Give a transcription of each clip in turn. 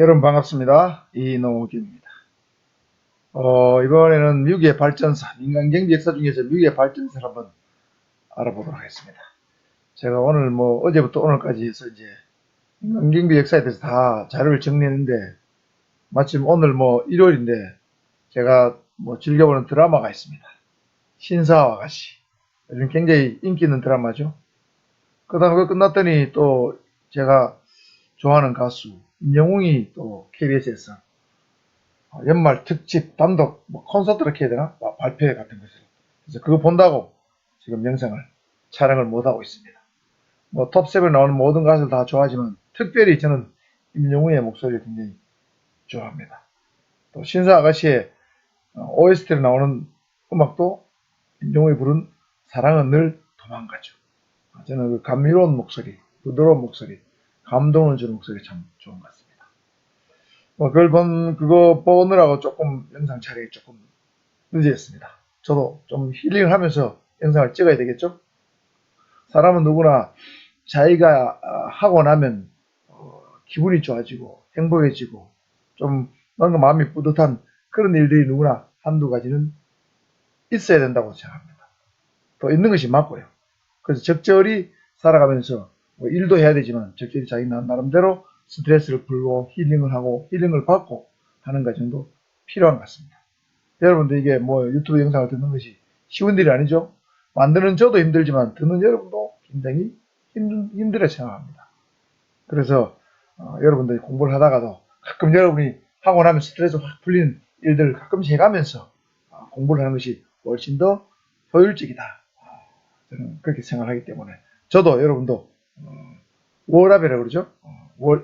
여러분 반갑습니다. 이노균입니다. 이번에는 미국의 발전사, 민간 경비 역사 중에서 미국의 발전사를 한번 알아보도록 하겠습니다. 제가 오늘 어제부터 오늘까지 해서 이제 민간 경비 역사에 대해서 다 자료를 정리했는데 마침 오늘 일요일인데 제가 즐겨보는 드라마가 있습니다. 신사와 아가씨. 요즘 굉장히 인기 있는 드라마죠. 그 다음에 그거 끝났더니 또 제가 좋아하는 가수 임영웅이 또 KBS에서 연말 특집 단독 콘서트를 해야 되나? 발표 같은 것을. 그래서 그거 본다고 지금 영상을 촬영을 못하고 있습니다. 톱7에 나오는 모든 가수를 다 좋아하지만 특별히 저는 임영웅의 목소리를 굉장히 좋아합니다. 또 신사 아가씨의 OST로 나오는 음악도 임영웅이 부른 사랑은 늘 도망가죠. 저는 그 감미로운 목소리, 부드러운 목소리, 감동을 주는 목소리 참 좋은 것 같습니다. 그거 보느라고 조금 영상 촬영이 조금 늦어졌습니다. 저도 좀 힐링을 하면서 영상을 찍어야 되겠죠? 사람은 누구나 자기가 하고 나면 기분이 좋아지고 행복해지고 좀 뭔가 마음이 뿌듯한 그런 일들이 누구나 한두 가지는 있어야 된다고 생각합니다. 또 있는 것이 맞고요. 그래서 적절히 살아가면서 일도 해야 되지만 적절히 자기 나름대로 스트레스를 풀고 힐링을 하고 힐링을 받고 하는 과정도 필요한 것 같습니다. 여러분들 이게 유튜브 영상을 듣는 것이 쉬운 일이 아니죠. 만드는 저도 힘들지만 듣는 여러분도 굉장히 힘들어 생각합니다. 그래서 여러분들이 공부를 하다가도 가끔 여러분이 하고 나면 스트레스 확 풀리는 일들을 가끔씩 해가면서 공부를 하는 것이 훨씬 더 효율적이다. 저는 그렇게 생각하기 때문에 저도 여러분도 워라밸이라고 그러죠.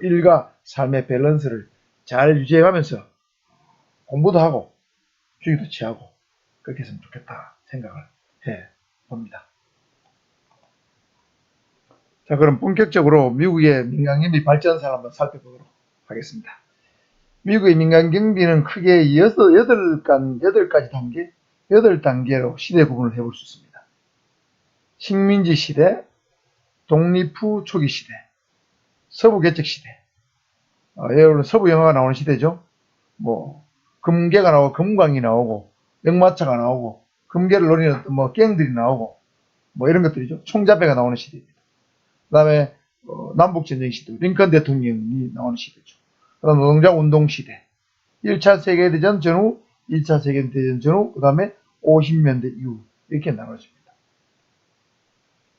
일과 삶의 밸런스를 잘 유지해가면서 공부도 하고 휴식도 취하고 그렇게 했으면 좋겠다 생각을 해봅니다. 자, 그럼 본격적으로 미국의 민간경비 발전사를 한번 살펴보도록 하겠습니다. 미국의 민간경비는 크게 8가지 단계, 8단계로 시대 구분을 해볼 수 있습니다. 식민지 시대, 독립 후 초기 시대, 서부 개척 시대, 여러분 서부 영화가 나오는 시대죠. 금괴가 나오고 금광이 나오고 역마차가 나오고 금괴를 노리는 갱들이 나오고 이런 것들이죠. 총잡배가 나오는 시대입니다. 그 다음에 남북전쟁 시대, 링컨 대통령이 나오는 시대죠. 그 다음 노동자 운동 시대, 1차 세계대전 전후, 2차 세계대전 전후, 그 다음에 50년대 이후 이렇게 나눠집니다.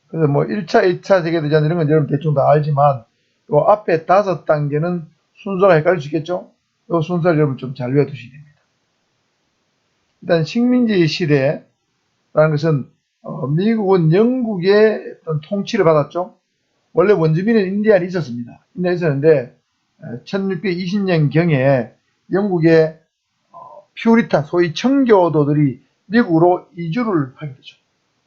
그래서 1차, 2차 세계대전 이런 건 여러분 대충 다 알지만 요 앞에 5단계는 순서가 헷갈릴 수 있겠죠? 요 순서를 여러분 좀 잘 외워두셔야 됩니다. 일단 식민지 시대라는 것은 미국은 영국의 어떤 통치를 받았죠. 원래 원주민은 인디안이 있었습니다. 인디안이 있었는데 1620년경에 영국의 퓨리탄, 소위 청교도들이 미국으로 이주를 하게 되죠.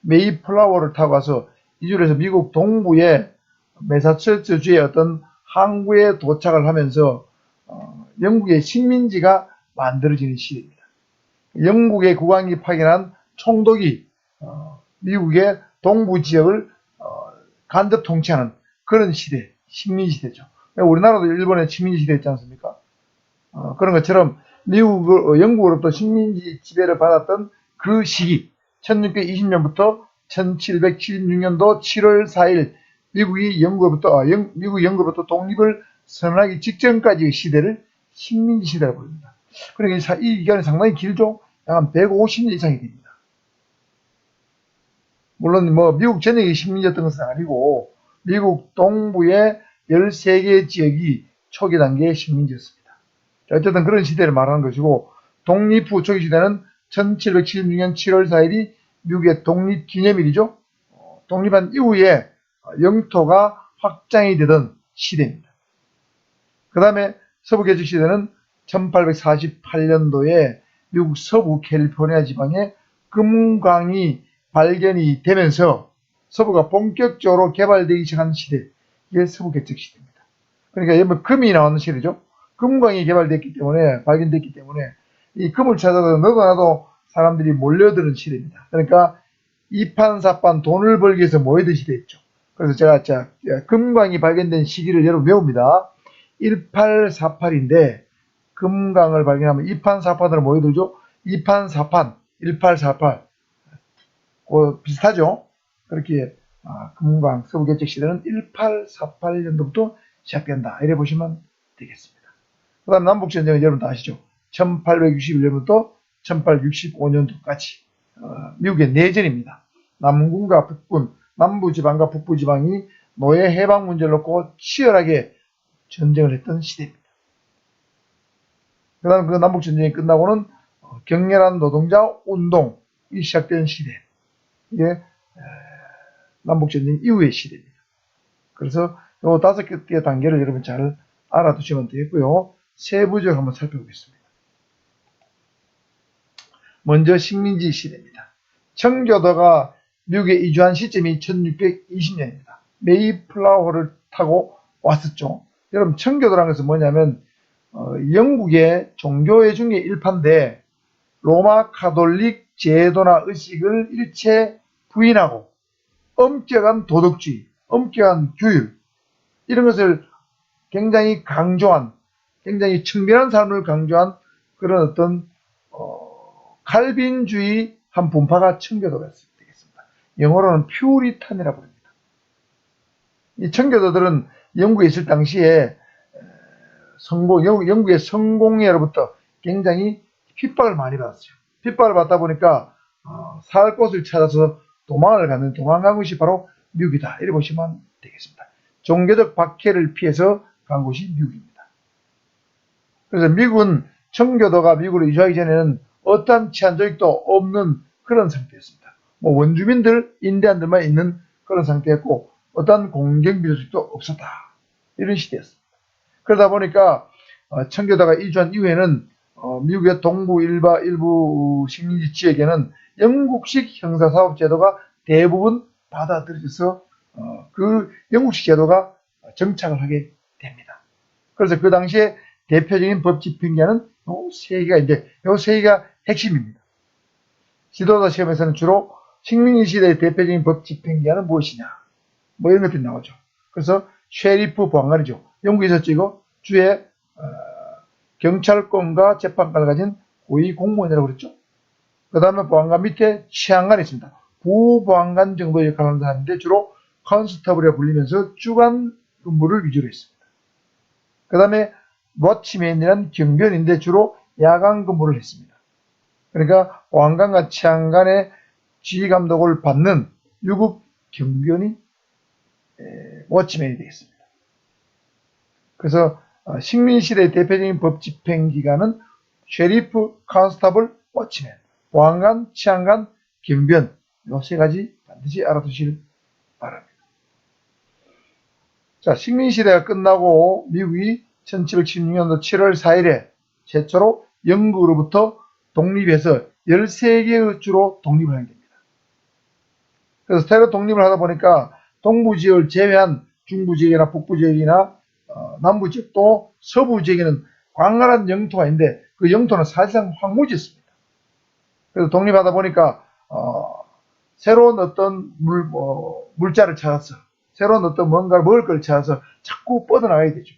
메이플라워를 타고 가서 이주를 해서 미국 동부의 매사추세츠주의 어떤 항구에 도착을 하면서 영국의 식민지가 만들어지는 시대입니다. 영국의 국왕이 파견한 총독이 미국의 동부 지역을 간접 통치하는 그런 시대, 식민지 시대죠. 우리나라도 일본의 식민지 시대 있지 않습니까? 그런 것처럼 영국으로부터 식민지 지배를 받았던 그 시기, 1620년부터 1776년도 7월 4일 미국이 영국으로부터 독립을 선언하기 직전까지의 시대를 식민지 시대라고 부릅니다. 그러니까 이 기간이 상당히 길죠. 약 한 150년 이상이 됩니다. 물론 미국 전역이 식민지였던 것은 아니고 미국 동부의 13개 지역이 초기 단계의 식민지였습니다. 어쨌든 그런 시대를 말하는 것이고 독립 후 초기 시대는 1776년 7월 4일이 미국의 독립기념일이죠. 독립한 이후에 영토가 확장이 되던 시대입니다. 그 다음에 서부 개척 시대는 1848년도에 미국 서부 캘리포니아 지방에 금광이 발견이 되면서 서부가 본격적으로 개발되기 시작한 시대, 이게 서부 개척 시대입니다. 그러니까 금이 나오는 시대죠. 금광이 발견됐기 때문에 이 금을 찾아서 너도 나도 사람들이 몰려드는 시대입니다. 그러니까 이판사판 돈을 벌기 위해서 모이던 시대였죠. 그래서 제가 금광이 발견된 시기를 여러분 외웁니다. 1848인데 금강을 발견하면 2판 4판으로 모여들죠. 2판 4판 1848 비슷하죠. 그렇게 금강 서부개척 시대는 1848년도부터 시작된다. 이래 보시면 되겠습니다. 그 다음 남북전쟁은 여러분 다 아시죠. 1861년부터 1865년도까지 미국의 내전입니다. 남군과 북군, 남부지방과 북부지방이 노예 해방 문제를 놓고 치열하게 전쟁을 했던 시대입니다. 그 다음 그 남북전쟁이 끝나고는 격렬한 노동자 운동이 시작된 시대. 이게 남북전쟁 이후의 시대입니다. 그래서 이 5개의 단계를 여러분 잘 알아두시면 되겠고요. 세부적으로 한번 살펴보겠습니다. 먼저 식민지 시대입니다. 청교도가 미국에 이주한 시점이 1620년입니다. 메이플라워를 타고 왔었죠. 여러분 청교도라는 것은 뭐냐면 영국의 종교회 중에 일파인데 로마 가톨릭 제도나 의식을 일체 부인하고 엄격한 도덕주의, 엄격한 규율 이런 것을 굉장히 강조한, 굉장히 청결한 삶을 강조한 그런 어떤 칼빈주의 한 분파가 청교도가 되겠습니다. 영어로는 퓨리탄이라고 합니다. 이 청교도들은 영국에 있을 당시에 영국의 성공회로부터 굉장히 핍박을 많이 받았어요. 핍박을 받다 보니까 살 곳을 찾아서 도망을 가는 도망간 곳이 바로 미국이다. 이렇게 보시면 되겠습니다. 종교적 박해를 피해서 간 곳이 미국입니다. 그래서 미국은 청교도가 미국으로 이주하기 전에는 어떠한 치안 조직도 없는 그런 상태였습니다. 뭐 원주민들, 인디안들만 있는 그런 상태였고 어떠한 공경비 조직도 없었다. 이런 시대였습니다. 그러다 보니까 청교도가 이주한 이후에는 미국의 동부 일부 식민지 지역에는 영국식 형사사법제도가 대부분 받아들여져서 그 영국식 제도가 정착을 하게 됩니다. 그래서 그 당시에 대표적인 법 집행기관은 요 세 개가 핵심입니다. 지도자 시험에서는 주로 식민지 시대의 대표적인 법 집행기관은 무엇이냐 뭐 이런 것들이 나오죠. 그래서 셰리프 보안관이죠. 영국에서 있었죠. 주의 경찰권과 재판관을 가진 고위 공무원이라고 그랬죠. 그 다음에 보안관 밑에 치안관이 있습니다. 부보안관 정도 역할을 하는 사람인데 주로 컨스터블이라 불리면서 주간 근무를 위주로 했습니다. 그 다음에 워치맨이라는 경비원인데 주로 야간 근무를 했습니다. 그러니까 보안관과 치안관의 지휘 감독을 받는 유급 경비원이 워치맨이 되겠습니다. 그래서 식민시대의 대표적인 법 집행기관은 셰리프, 컨스터블, 워치맨, 보안관, 치안관, 경비원 이 세 가지 반드시 알아두실 바랍니다. 자, 식민시대가 끝나고 미국이 1776년도 7월 4일에 최초로 영국으로부터 독립해서 13개의 주로 독립을 하게 됩니다. 그래서 새로 독립을 하다 보니까 동부지역을 제외한 중부지역이나 북부지역이나 남부지역 또 서부지역에는 광활한 영토가 있는데 그 영토는 사실상 황무지였습니다. 그래서 독립하다 보니까 새로운 어떤 물자를 찾아서 새로운 어떤 뭔가를 먹을 걸 찾아서 자꾸 뻗어나가야 되죠.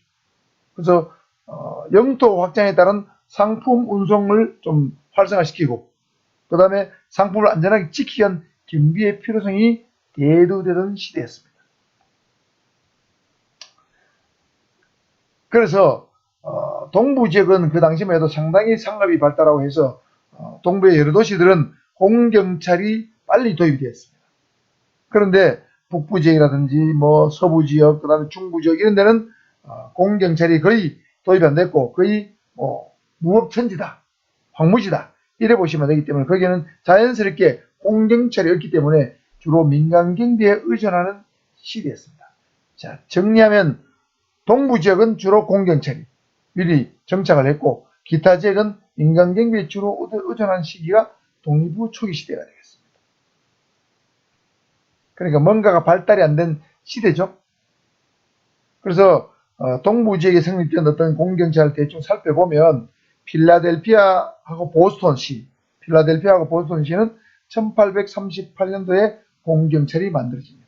그래서 영토 확장에 따른 상품 운송을 좀 활성화시키고 그 다음에 상품을 안전하게 지키기 위한 경비의 필요성이 대두되던 시대였습니다. 그래서 동부지역은 그 당시만 해도 상당히 상업이 발달하고 해서 동부의 여러 도시들은 공경찰이 빨리 도입이 되었습니다. 그런데 북부지역이라든지 뭐 서부지역, 그 다음에 중부지역 이런 데는 공경찰이 거의 도입이 안 됐고 거의 무법천지다, 황무지다 이래 보시면 되기 때문에 거기에는 자연스럽게 공경찰이 없기 때문에 주로 민간경비에 의존하는 시대였습니다. 자, 정리하면 동부지역은 주로 공경찰이 미리 정착을 했고 기타 지역은 민간경비에 주로 의존한 시기가 독립 후 초기 시대가 되겠습니다. 그러니까 뭔가가 발달이 안 된 시대죠. 그래서 동부지역에 성립된 어떤 공경찰을 대충 살펴보면 필라델피아하고 보스턴시는 1838년도에 공경찰이 만들어집니다.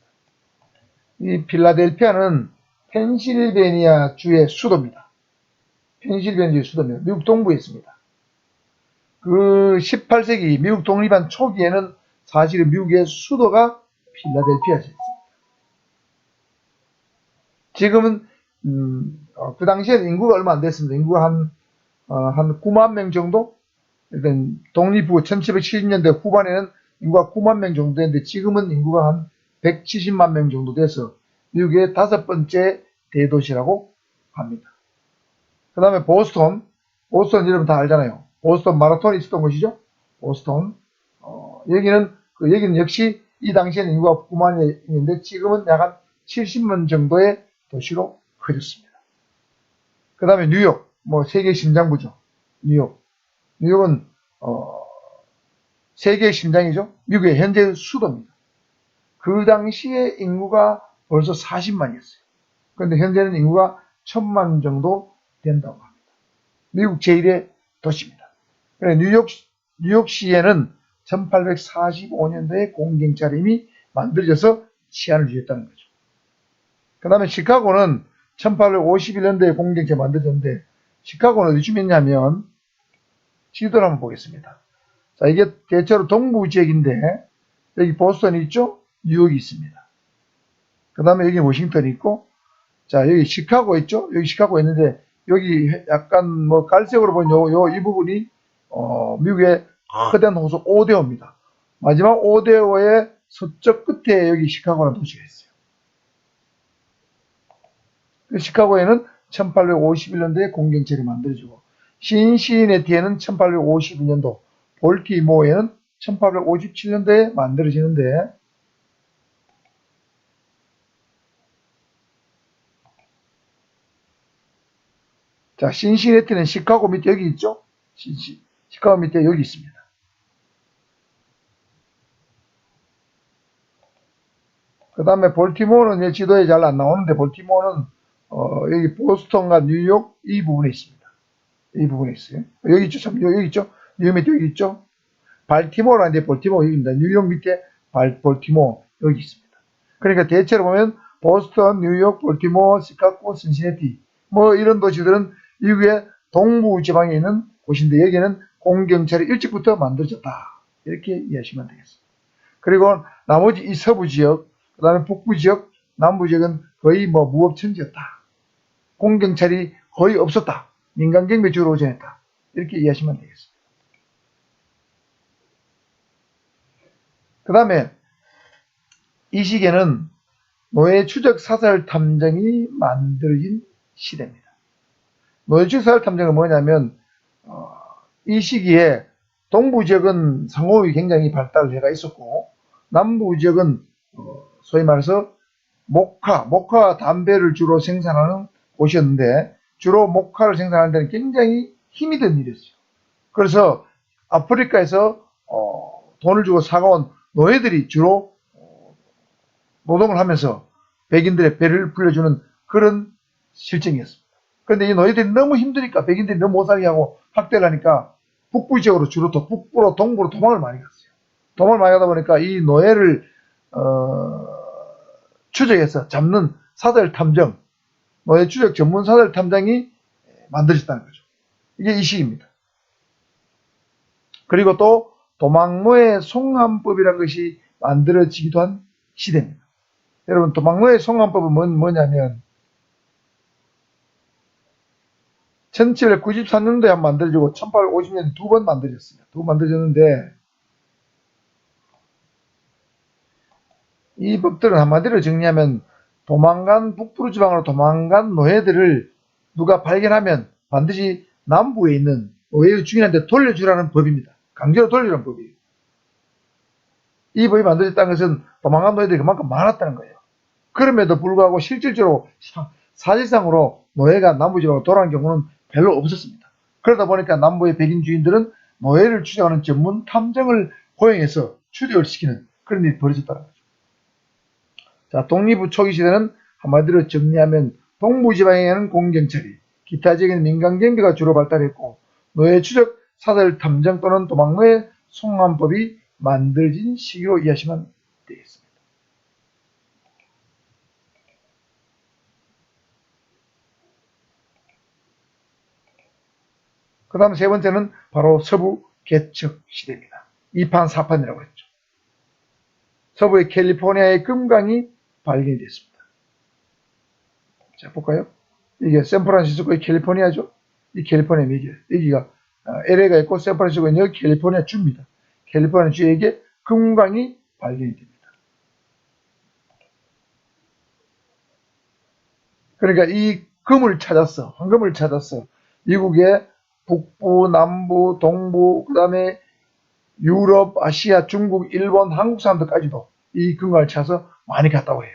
이 필라델피아는 펜실베니아 주의 수도입니다. 펜실베니아 수도입니다. 미국 동부에 있습니다. 그 18세기 미국 독립한 초기에는 사실은 미국의 수도가 필라델피아였습니다. 지금은 그 당시에는 인구가 얼마 안 됐습니다. 인구가 한 9만 명 정도? 일단 독립 후 1770년대 후반에는 인구가 9만 명 정도 됐는데 지금은 인구가 한 170만 명 정도 돼서 미국의 5번째 대도시라고 합니다. 그 다음에 보스턴 여러분 다 알잖아요. 보스턴 마라톤이 있었던 곳이죠. 보스턴. 여기는 역시 이 당시에는 인구가 9만인데 지금은 약 한 70만 정도의 도시로 커졌습니다. 그 다음에 뉴욕, 세계 심장부죠. 뉴욕은 세계의 심장이죠. 미국의 현재 수도입니다. 그 당시에 인구가 벌써 40만이었어요. 그런데 현재는 인구가 1000만 정도 된다고 합니다. 미국 제1의 도시입니다. 뉴욕시에는 1845년도에 공경찰이 이미 만들어져서 치안을 유지했다는 거죠. 그 다음에 시카고는 1851년도에 공경찰이 만들어졌는데 시카고는 어디쯤 있냐면 지도를 한번 보겠습니다. 자, 이게 대체로 동부 지역인데 여기 보스턴이 있죠? 뉴욕이 있습니다. 그 다음에 여기 워싱턴이 있고 자, 여기 시카고 있죠? 여기 시카고 있는데 여기 약간 갈색으로 보면 이 부분이 미국의 거대한 호수 오데오입니다. 마지막 오데오의 서쪽 끝에 여기 시카고라는 도시가 있어요. 시카고에는 1851년도에 공경찰이 만들어지고 신시내티에는 1852년도, 볼티모어에는 1857년도에 만들어지는데 자, 신시내티는 시카고 밑에 여기 있죠? 시카고 밑에 여기 있습니다. 그 다음에 볼티모어는 내 지도에 잘 안 나오는데 볼티모어는 여기 보스턴과 뉴욕 이 부분에 있습니다. 이 부분에 있어요. 여기 있죠? 여기 있죠? 뉴욕 밑에 여기 있죠? 발티모어는 아닌데 볼티모어 여기입니다. 뉴욕 밑에 볼티모어 여기 있습니다. 그러니까 대체로 보면 보스턴, 뉴욕, 볼티모어, 시카고, 신시내티 이런 도시들은 미국의 동부 지방에 있는 곳인데 여기는 공경찰이 일찍부터 만들어졌다. 이렇게 이해하시면 되겠습니다. 그리고 나머지 이 서부 지역, 그 다음에 북부 지역, 남부 지역은 거의 무업천지였다. 공경찰이 거의 없었다. 민간경비 주로 운영했다. 이렇게 이해하시면 되겠습니다. 그 다음에 이 시기에는 노예 추적 사설 탐정이 만들어진 시대입니다. 노예 추적 사설 탐정은 뭐냐면 이 시기에 동부 지역은 상호업이 굉장히 발달해가 있었고 남부 지역은 소위 말해서 목화 담배를 주로 생산하는 곳이었는데 주로 목화를 생산하는 데는 굉장히 힘이 든 일이었어요. 그래서 아프리카에서 돈을 주고 사가온 노예들이 주로 노동을 하면서 백인들의 배를 불려주는 그런 실정이었습니다. 그런데 이 노예들이 너무 힘드니까 백인들이 너무 못 살게 하고 학대를 하니까 북부 지역으로 주로 북부로 동부로 도망을 많이 갔어요. 도망을 많이 가다 보니까 이 노예를 추적해서 잡는 사설 탐정, 노예 추적 전문 사설 탐정이 만들어졌다는 거죠. 이게 이 시기입니다. 그리고 또 도망노예 송환법이라는 것이 만들어지기도 한 시대입니다. 여러분 도망노예 송환법은 뭐냐면 1793년도에 한 번 만들어지고 1850년에 두 번 만들어졌습니다. 두 번 만들어졌는데 이 법들은 한마디로 정리하면 북부로 지방으로 도망간 노예들을 누가 발견하면 반드시 남부에 있는 노예의 주인한테 돌려주라는 법입니다. 강제로 돌려주라는 법이에요. 이 법이 만들어졌다는 것은 도망간 노예들이 그만큼 많았다는 거예요. 그럼에도 불구하고 실질적으로 사실상으로 노예가 남부지방으로 돌아간 경우는 별로 없었습니다. 그러다 보니까 남부의 백인 주인들은 노예를 추적하는 전문 탐정을 고용해서 추적을 시키는 그런 일이 벌어졌다는 거죠. 자, 독립 초기 시대는 한마디로 정리하면 동부지방에는 공경찰이, 기타 지역에는 민간경비가 주로 발달했고 노예 추적, 사설 탐정 또는 도망노예 송환법이 만들어진 시기로 이해하시면 되겠습니다. 그 다음 세 번째는 바로 서부 개척 시대입니다. 2판, 4판이라고 했죠. 서부의 캘리포니아의 금강이 발견이 됐습니다. 자, 볼까요? 이게 샌프란시스코의 캘리포니아죠. 이 캘리포니아 여기가 LA가 있고 샌프란시스코는 여기 캘리포니아 주입니다. 캘리포니아 주에게 금강이 발견이 됩니다. 그러니까 이 금을 찾았어. 황금을 찾았어. 미국의 북부, 남부, 동부, 그 다음에 유럽, 아시아, 중국, 일본, 한국 사람들까지도 이 금강을 찾아서 많이 갔다고 해요.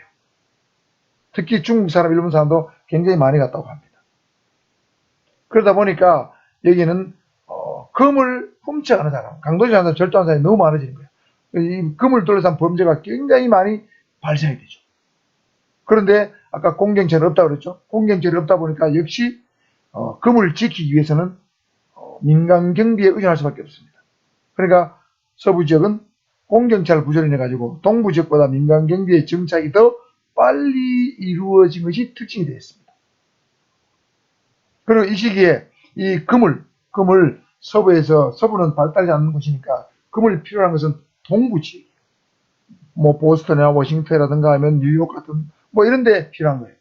특히 중국 사람, 일본 사람도 굉장히 많이 갔다고 합니다. 그러다 보니까 여기는 금을 훔쳐가는 사람, 강도질 하는 사람, 절도하는 사람이 너무 많아지는 거예요. 이 금을 둘러싼 범죄가 굉장히 많이 발생이 되죠. 그런데 아까 공경찰이 없다고 그랬죠. 공경찰이 없다 보니까 역시 금을 지키기 위해서는 민간 경비에 의존할 수밖에 없습니다. 그러니까 서부 지역은 공경찰 부조리해 가지고 동부 지역보다 민간 경비의 정착이 더 빨리 이루어진 것이 특징이 되어 있습니다. 그리고 이 시기에 이 금을 서부는 발달하지 않는 곳이니까 금을 필요한 것은 동부 지역, 뭐 보스턴이나 워싱턴이라든가 하면 뉴욕 같은 뭐 이런 데 필요한 거예요.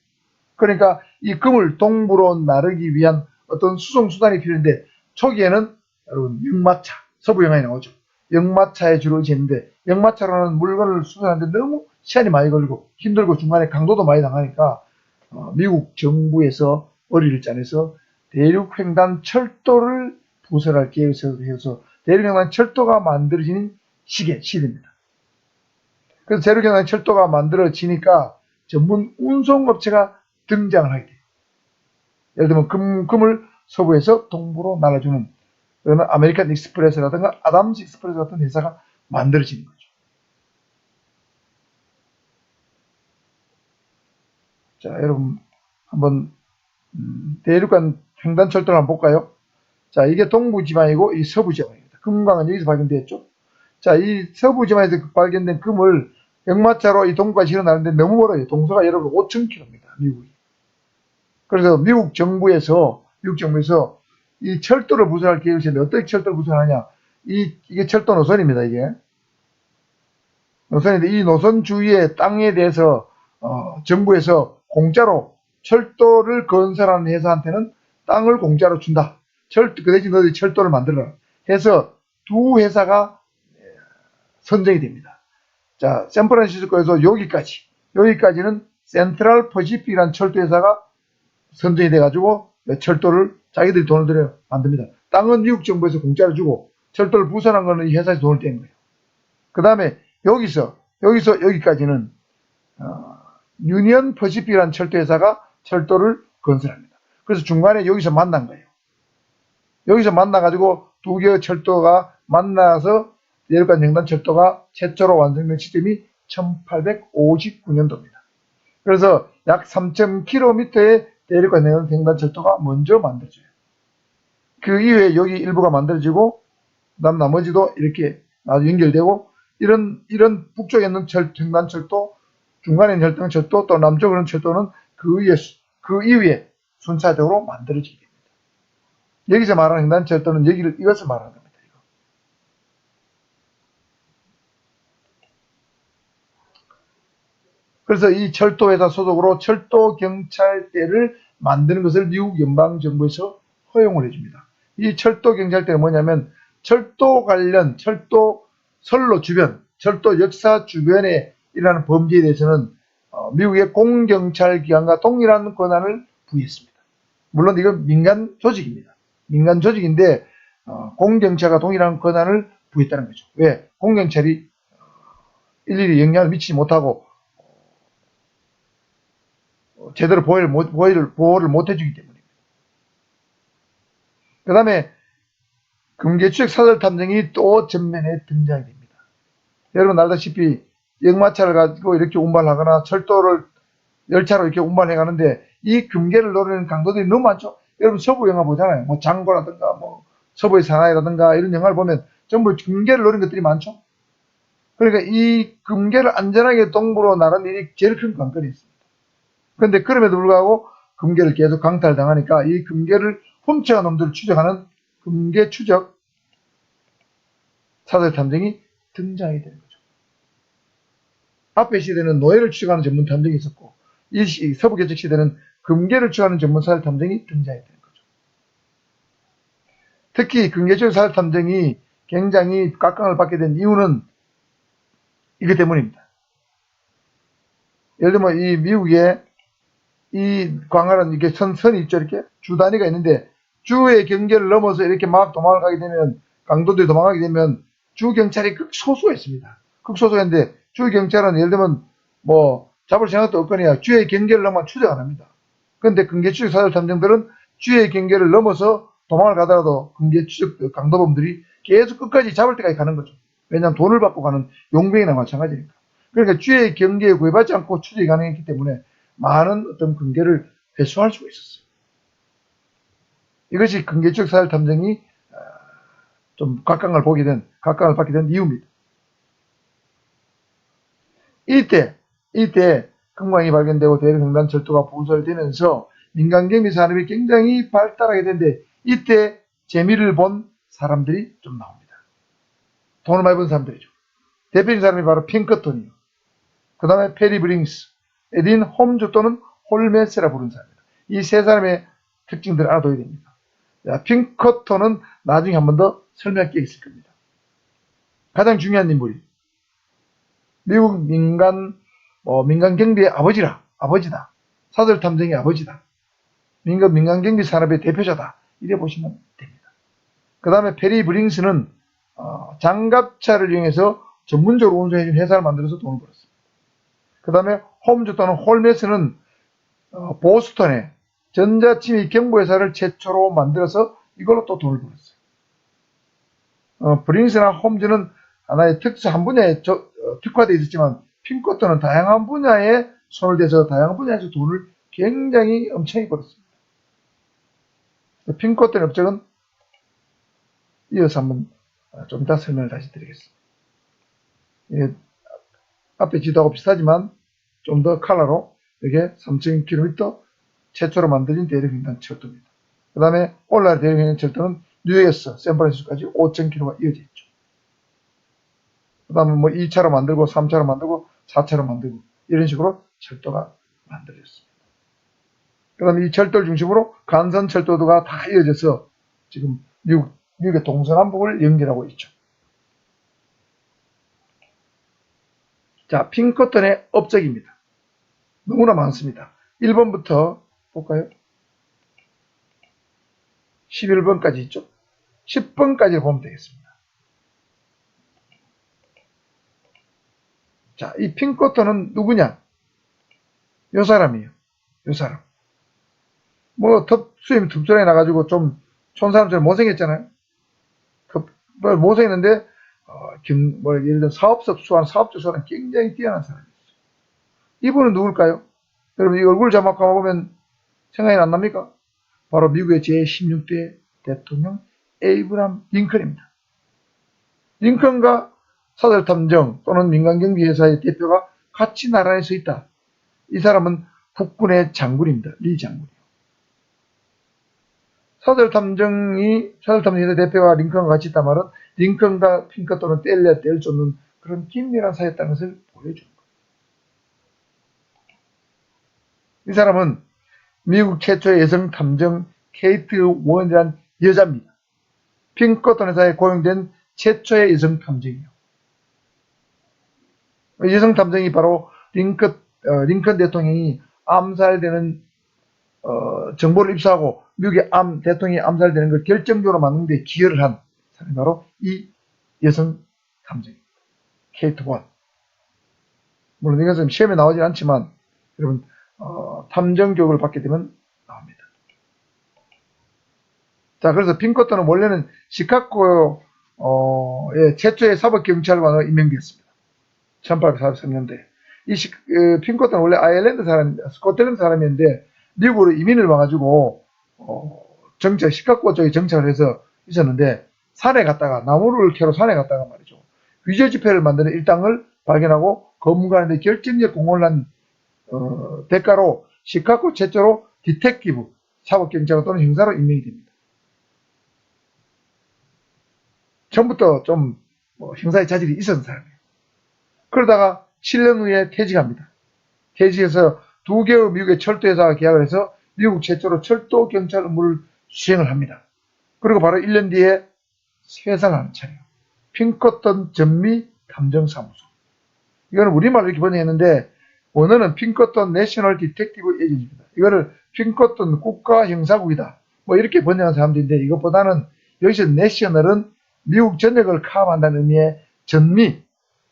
그러니까 이 금을 동부로 나르기 위한 어떤 수송수단이 필요한데 초기에는 여러분 역마차, 서부 영화에 나오죠. 역마차에 주로 의지했는데 역마차로는 물건을 수송하는데 너무 시간이 많이 걸리고 힘들고 중간에 강도도 많이 당하니까 미국 정부에서 머리를 짜내서 대륙횡단 철도를 부설할 계획을 세워서 대륙횡단 철도가 만들어지는 시대입니다. 그래서 대륙횡단 철도가 만들어지니까 전문 운송업체가 등장을 하게 돼요. 예를 들면 금을 서부에서 동부로 날아주는 아메리칸 익스프레스라든가 아담스 익스프레스 같은 회사가 만들어지는 거죠. 자, 여러분 한번 대륙간 횡단철도를 한번 볼까요? 자, 이게 동부지방이고 이 서부지방입니다. 금강은 여기서 발견됐죠. 자, 이 서부지방에서 발견된 금을 역마차로 이 동부까지 실어나는데 너무 멀어요. 동서가 여러분 5,000km입니다. 미국이. 그래서 미국 정부에서 이 철도를 부설할 계획을 했는데 어떻게 철도를 부설하냐? 이게 철도 노선입니다. 이게 노선인데 이 노선 주위의 땅에 대해서 정부에서 공짜로 철도를 건설하는 회사한테는 땅을 공짜로 준다. 그 대신 너희들이 철도를 만들어라. 해서 두 회사가 선정이 됩니다. 자, 샌프란시스코에서 여기까지는 센트럴 퍼시픽이라는 철도 회사가 선정이 돼가지고 철도를 자기들이 돈을 들여 만듭니다. 땅은 미국 정부에서 공짜로 주고 철도를 부선한 거는 이 회사에서 돈을 뗀 거예요. 그 다음에 여기서 여기까지는 유니언 퍼시픽이라는 철도 회사가 철도를 건설합니다. 그래서 중간에 여기서 만난 거예요. 여기서 만나가지고 두 개의 철도가 만나서 대륙간 횡단철도가 최초로 완성된 시점이 1859년도입니다. 그래서 약 3,000km의 대륙간 횡단철도가 먼저 만들어져요. 그 이후에 여기 일부가 만들어지고 나머지도 이렇게 연결되고 이런 북쪽에 있는 횡단철도, 중간에 있는 혈등철도, 또 남쪽에 있는 철도는 그 이후에 순차적으로 만들어지게 됩니다. 여기서 말하는 횡단철도는 이것을 말하는 겁니다. 그래서 이 철도회사 소속으로 철도경찰대를 만드는 것을 미국 연방정부에서 허용을 해줍니다. 이 철도경찰대는 뭐냐면 철도 관련, 선로 주변, 철도 역사 주변에 일어나는 범죄에 대해서는 미국의 공경찰기관과 동일한 권한을 부여했습니다. 물론 이건 민간 조직입니다. 민간 조직인데 공경찰과 동일한 권한을 부여했다는 거죠. 왜? 공경찰이 일일이 영향을 미치지 못하고 제대로 보호를 못 해주기 때문입니다. 그 다음에 금괴추적 사설 탐정이 또 전면에 등장이 됩니다. 여러분 알다시피 역마차를 가지고 이렇게 운반하거나 철도를 열차로 이렇게 운반해 가는데 이 금괴를 노리는 강도들이 너무 많죠. 여러분 서부 영화 보잖아요. 뭐 장고라든가 뭐 서부의 사나이라든가 이런 영화를 보면 전부 금괴를 노리는 것들이 많죠. 그러니까 이 금괴를 안전하게 동부로 나르는 일이 제일 큰 관건이 있습니다. 그런데 그럼에도 불구하고 금괴를 계속 강탈당하니까 이 금괴를 훔쳐간 놈들을 추적하는 금괴 추적 사설 탐정이 등장이 되는 거죠. 앞에 시대는 노예를 추적하는 전문 탐정이 있었고, 이 서부개척 시대는 금괴를 추적하는 전문 사설 탐정이 등장이 되는 거죠. 특히 금괴 추적 사설 탐정이 굉장히 각광을 받게 된 이유는 이것 때문입니다. 예를 들면 이 미국에 이 광활한 이렇게 선이 있죠. 이렇게 주 단위가 있는데 주의 경계를 넘어서 이렇게 막 도망을 가게 되면, 강도들이 도망가게 되면 주 경찰이 극소수였습니다. 극소수였는데 주 경찰은 예를 들면 뭐 잡을 생각도 없거니와 주의 경계를 넘어 추적 안 합니다. 그런데 금괴 추적 사설 탐정들은 주의 경계를 넘어서 도망을 가더라도 금괴 추적 강도범들이 계속 끝까지 잡을 때까지 가는 거죠. 왜냐하면 돈을 받고 가는 용병이나 마찬가지니까. 그러니까 주의 경계에 구애받지 않고 추적이 가능했기 때문에 많은 어떤 금괴를 회수할 수가 있었어요. 이것이 금괴 추적 사설 탐정이 좀 각광을 받게 된 이유입니다. 이때 금광이 발견되고 대륙횡단 철도가 부설되면서 민간경비 산업이 굉장히 발달하게 되는데, 이때 재미를 본 사람들이 좀 나옵니다. 돈을 많이 번 사람들이죠. 대표적인 사람이 바로 핑커턴이요. 그 다음에 페리 브링스, 에딘 홈즈 또는 홀메스라 부르는 사람입니다. 이 세 사람의 특징들을 알아둬야 됩니다. 핑커턴은 나중에 한 번 더 설명할 게 있을 겁니다. 가장 중요한 인물이 미국 민간 경비의 아버지다. 사설 탐정의 아버지다. 민간 경비 산업의 대표자다. 이래 보시면 됩니다. 그 다음에 페리 브링스는 장갑차를 이용해서 전문적으로 운송해준 회사를 만들어서 돈을 벌었습니다. 그 다음에 홈즈 또는 홀메스는 보스턴에 전자침입 경보회사를 최초로 만들어서 이걸로 또 돈을 벌었어요. 브링스나 홈즈는 하나의 한 분야에 특화되어 있었지만, 핑커턴은 다양한 분야에 손을 대서 다양한 분야에서 돈을 굉장히 엄청나게 벌었습니다. 핑커턴의 업적은 이어서 한번 좀 이따 설명을 다시 드리겠습니다. 예, 앞에 지도하고 비슷하지만 좀 더 칼라로 이게 3,000km 최초로 만들어진 대륙횡단 철도입니다. 그 다음에 올라라 대륙횡단 철도는 뉴욕에서 샌프란시스코까지 5,000km가 이어져 있죠. 그 다음에 뭐 2차로 만들고 3차로 만들고 4차로 만들고 이런 식으로 철도가 만들어졌습니다. 그 다음에 이 철도를 중심으로 간선철도가 다 이어져서 지금 미국의 동서남북을 연결하고 있죠. 자, 핑커턴의 업적입니다. 너무나 많습니다. 1번부터 볼까요? 11번까지 있죠. 10번까지 보면 되겠습니다. 자, 이 핑커턴은 누구냐? 요 사람이에요. 요 사람. 뭐 수염이 톱스라에 나가지고 좀 촌사람처럼 못생겼잖아요. 못생겼는데 예를 들어 사업적 수완 굉장히 뛰어난 사람이었어요. 이분은 누굴까요? 여러분 이 얼굴 자막 가보면 생각이 안 납니까? 바로 미국의 제16대 대통령 에이브람 링컨입니다. 링컨과 사설탐정 또는 민간경비회사의 대표가 같이 나란히 서 있다. 이 사람은 국군의 장군입니다. 리 장군이요. 사설탐정회사 대표가 링컨과 같이 있단 말은 링컨과 핑커턴은 뗄래야 뗄 수 없는 그런 긴밀한 사이였다는 것을 보여주는 거예요. 이 사람은 미국 최초의 여성 탐정 케이트 원이라는 여자입니다. 핑커턴 회사에 고용된 최초의 여성 탐정이에요. 여성 탐정이 바로 링컨 대통령이 암살되는 정보를 입수하고 미국의 대통령이 암살되는 걸 결정적으로 막는 데 기여를 한 사람이 바로 이 여성 탐정입니다. 케이트 원. 물론 이것은 시험에 나오지 않지만 여러분 탐정 교육을 받게 되면 나옵니다. 자, 그래서 핑커턴은 원래는 시카고의 최초의 사법경찰관으로 임명되었습니다. 1843년도에. 핑커턴은 원래 아일랜드 사람입니다. 스코틀랜드 사람이었는데 미국으로 이민을 와가지고 시카고 쪽에 정착을 해서 있었는데, 산에 갔다가 나무를 캐러 산에 갔다가 말이죠. 위조 지폐를 만드는 일당을 발견하고 검거하는데 결정적 공헌을 한 대가로 시카고 최초로 디텍티브 사법경찰관 또는 형사로 임명이 됩니다. 처음부터 좀 형사의 자질이 있었던 사람이에요. 그러다가 7년 후에 퇴직합니다. 퇴직해서 2개의 미국의 철도회사와 계약을 해서 미국 최초로 철도 경찰 업무를 수행을 합니다. 그리고 바로 1년 뒤에 회사를 하나 차려요. 핑커턴 전미 탐정사무소. 이거는 우리말로 이렇게 번역했는데 원어는 핑커턴 내셔널 디텍티브 에이전시입니다. 이거를 핑커턴 국가형사국이다. 뭐 이렇게 번역한 사람들인데 이것보다는 여기서 내셔널은 미국 전역을 커버한다는 의미의 전미,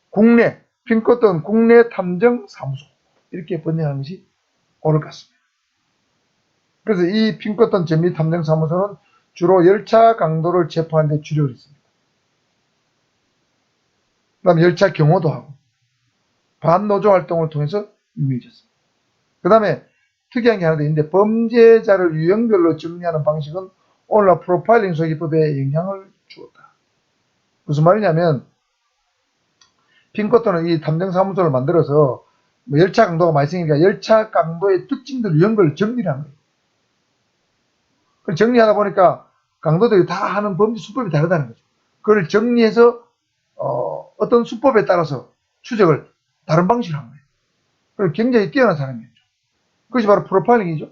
국내, 핑커턴 국내 탐정사무소 이렇게 번역하는 것이 옳을 것 같습니다. 그래서 이 핑커턴 전미 탐정사무소는 주로 열차 강도를 체포하는 데 주력을 했습니다. 그 다음에 열차 경호도 하고 반노조 활동을 통해서 유명해졌습니다. 그 다음에 특이한 게 하나 더 있는데 범죄자를 유형별로 정리하는 방식은 오늘날 프로파일링 소기법에 영향을 주었다. 무슨 말이냐면 핑커턴은 이 탐정사무소를 만들어서 뭐 열차 강도가 많이 생기니까 열차 강도의 특징들 유형별로 정리를 하는 거예요. 정리하다 보니까 강도들이 다 하는 범죄 수법이 다르다는 거죠. 그걸 정리해서 어떤 수법에 따라서 추적을 다른 방식으로 한 거예요. 그리고 굉장히 뛰어난 사람이었죠. 그것이 바로 프로파일링이죠.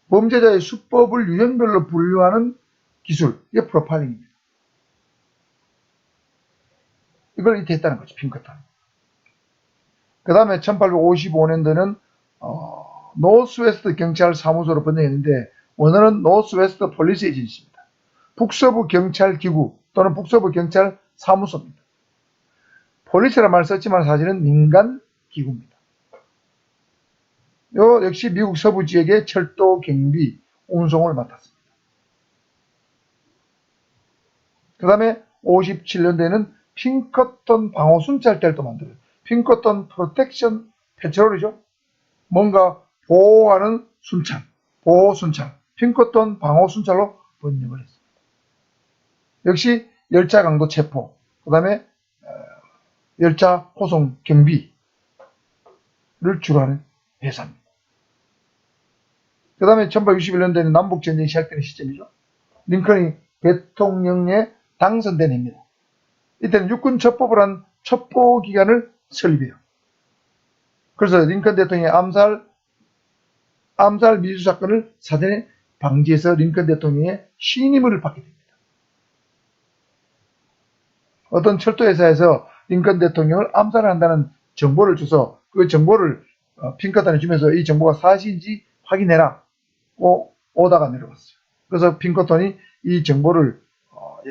범죄자의 수법을 유형별로 분류하는 기술, 이게 프로파일링입니다. 이걸 이렇게 했다는 거죠, 핑커턴. 그 다음에 1855년도는 노스웨스트 경찰 사무소로 번역했는데 원어는 노스웨스트 폴리스 에이전시입니다. 북서부 경찰 기구 또는 북서부 경찰 사무소입니다. 폴리스라는 말을 썼지만 사실은 민간 기구입니다. 요 역시 미국 서부 지역의 철도 경비 운송을 맡았습니다. 그 다음에 57년도에는 핑커턴 방호 순찰대를 또 만들어요. 핑커턴 프로텍션 패트롤이죠. 뭔가 보호하는 순찰, 보호 순찰, 핑커턴 방호 순찰로 번역을 했습니다. 역시 열차 강도 체포, 그 다음에 열차 호송 경비를 주로 하는 회사입니다. 그 다음에 1861년도에는 남북전쟁이 시작되는 시점이죠. 링컨이 대통령에 당선된 해입니다. 이때는 육군 첩보부를 한 첩보기관을 설립해요. 그래서 링컨 대통령의 암살 미수 사건을 사전에 방지해서 링컨 대통령의 신임을 받게 됩니다. 어떤 철도회사에서 링컨 대통령을 암살을 한다는 정보를 줘서 그 정보를 핑커턴에 주면서 이 정보가 사실인지 확인해라. 오다가 내려왔어요. 그래서 핑커턴이 이 정보를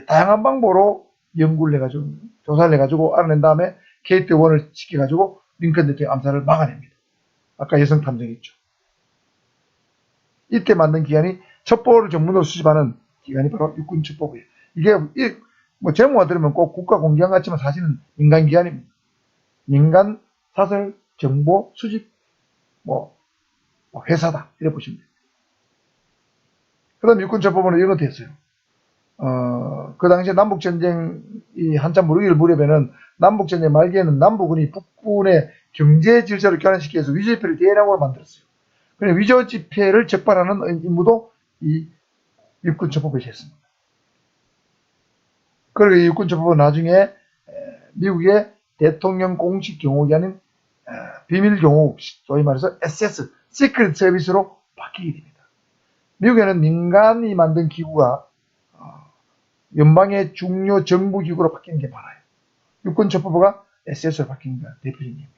다양한 방법으로 연구를 해가지고 조사를 해가지고 알아낸 다음에 케이트 원을 시켜가지고 링컨 대통령 암살을 막아냅니다. 아까 여성 탐정했죠. 이때 만든 기관이 첩보를 전문으로 수집하는 기관이 바로 육군 첩보부예요. 이게 뭐 제목만 들으면 꼭 국가공기관 같지만 사실은 민간기관입니다. 민간 사설 정보 수집 회사다 이렇게 보시면 됩니다. 그 다음에 육군 첩보부는 이런 것도 했어요. 그 당시에 남북전쟁이 한참 무르익을 무렵에는 남북전쟁 말기에는 남북군이 북군의 경제 질서를 교란시키기 위해서 위조지폐를 대량으로 만들었어요. 그래서 위조지폐를 적발하는 임무도 이 육군첩보부에서 했습니다. 그리고 이 육군첩보부는 나중에 미국의 대통령 공식 경호기관인 비밀경호국, 소위 말해서 SS, 시크릿 서비스로 바뀌게 됩니다. 미국에는 민간이 만든 기구가 연방의 중요 정부기구로 바뀌는 게 많아요. 육군첩보부가 SS로 바뀐 게 대표적인 예입니다.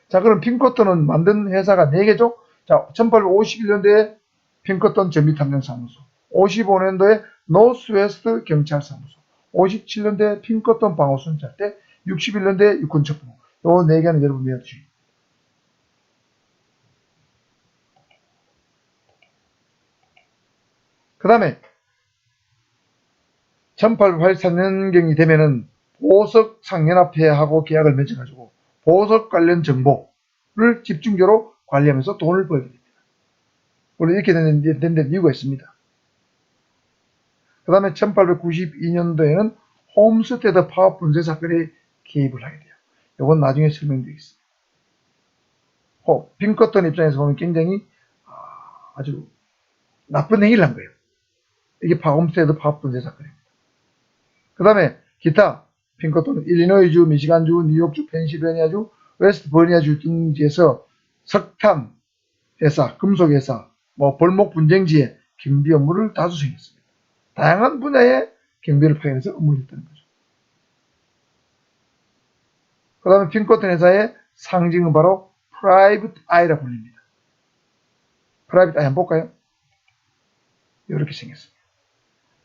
자, 그럼 핑커턴은 만든 회사가 4개죠? 자, 1851년도에 핑커턴 전미탐정사무소, 55년도에 노스웨스트 경찰사무소, 57년도에 핑커턴 방호순찰대, 61년도에 육군첩보부. 요 4개는 여러분 외워두시면 됩니다. 그 다음에 1883년경이 되면은 보석 상연합회하고 계약을 맺어가지고 보석 관련 정보를 집중적으로 관리하면서 돈을 벌게 됩니다. 물론 이렇게 된 데 이유가 있습니다. 그 다음에 1892년도에는 홈스테드 파업 분쇄 사건에 개입을 하게 돼요. 이건 나중에 설명드리겠습니다. 핑커턴 입장에서 보면 굉장히 아주 나쁜 행위를 한 거예요. 이게 홈스테이드 파업 범죄 사건입니다. 그 다음에 기타 핑커톤은 일리노이주, 미시간주, 뉴욕주, 펜실베니아주, 웨스트버지니아주 등지에서 석탄 회사, 금속 회사, 벌목 분쟁지에 경비 업무를 다 수행했습니다. 다양한 분야의 경비를 파견해서 업무를 했다는 거죠. 그 다음에 핑커톤 회사의 상징은 바로 프라이빗 아이라 불립니다. 프라이빗 아이 한번 볼까요? 이렇게 생겼습니다.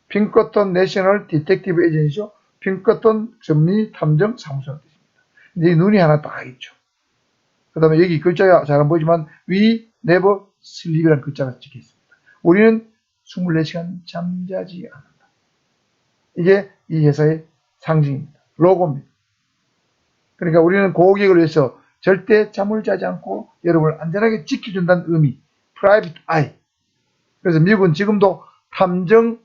핑커톤 내셔널 디텍티브 에이전시죠. 핑커톤 전미 탐정 사무소라는 뜻입니다. 이제 눈이 하나 딱 있죠. 그 다음에 여기 글자가 잘 안 보이지만 We never sleep이라는 글자가 찍혀 있습니다. 우리는 24시간 잠자지 않는다. 이게 이 회사의 상징입니다. 로고입니다. 그러니까 우리는 고객을 위해서 절대 잠을 자지 않고 여러분을 안전하게 지켜준다는 의미, Private Eye. 그래서 미국은 지금도 탐정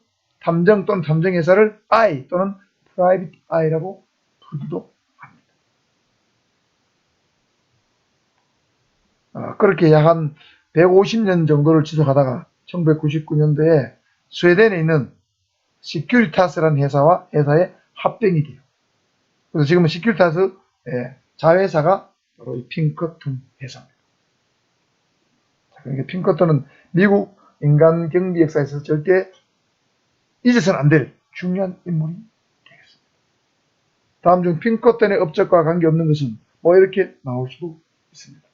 또는 탐정회사를 I 또는 Private Eye라고 부르기도 합니다. 그렇게 약 한 150년 정도를 지속하다가 1999년도에 스웨덴에 있는 시큐리타스라는 회사의 합병이 돼요. 그래서 지금은 시큐리타스 자회사가 바로 이 핑커톤 회사입니다. 그러니까 핑커톤은 미국 인간 경비 역사에서 절대 잊어서는 안 될 중요한 인물이 되겠습니다. 다음 중 핑커톤의 업적과 관계없는 것은 이렇게 나올 수도 있습니다.